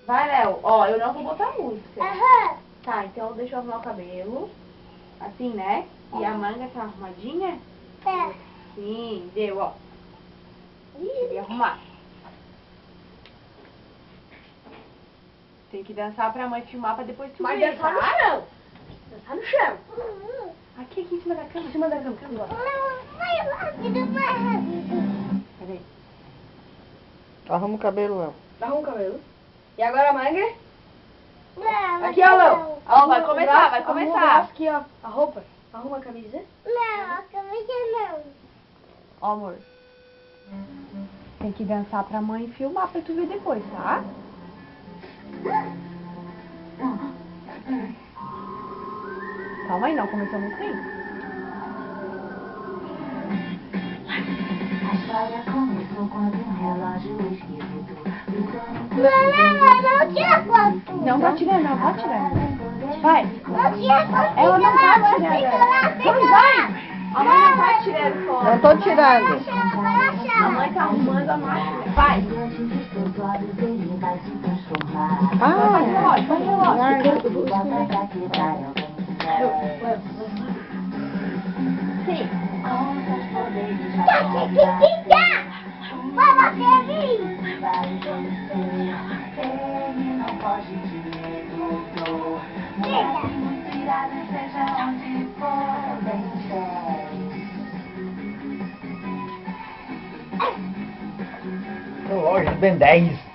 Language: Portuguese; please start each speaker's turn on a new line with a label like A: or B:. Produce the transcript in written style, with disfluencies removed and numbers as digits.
A: Vai, Léo. Ó, eu não vou botar música.
B: Aham.
A: Tá, então deixa eu arrumar o cabelo. Assim, né? E a manga tá arrumadinha?
B: É.
A: Sim, deu, ó. Deixa eu arrumar. Tem que dançar pra mãe filmar pra depois tu
C: Mas
A: ver,
C: dançar no
A: tá?
C: chão. Dançar no chão.
A: Aqui em cima da cama.
C: Em cima da cama.
B: Vai rápido, vai rápido.
A: Peraí.
D: Arruma o cabelo, Léo.
C: Arruma o cabelo. E agora a manga?
B: Não,
C: Aqui, ó, Léo.
A: Ó, vai começar, vai
C: Arruma o
A: começar.
C: braço aqui, ó. A roupa. Arruma a camisa.
B: Não, a camisa não.
A: Ó, amor. Tem que dançar pra mãe filmar pra tu ver depois, tá? Calma aí, não começamos assim.
E: A história começou quando um relógio esquisito
B: Não tira foto.
A: Não tá tirando, não tá tirando. Vai.
B: Não tira foto.
A: Ela não tá
B: Fica
A: tirando.
B: lá,
A: Pois vai. A mãe não tá tirando foto.
D: Não tô tirando.
A: A mãe tá arrumando a máquina. Vai.
E: diante de teus olhos ele vai se transformar.
D: Ah,
A: Vai, relógio.
E: Bota pra quebrar alguém quiser.
A: Sim.
E: Com seus poderes
B: Tá,
E: vai comprar.
B: vai bater aqui.
E: Vai vencer. Ele não foge de medo. Moleque muito irado, seja onde for, bem
D: relógio Ben 10.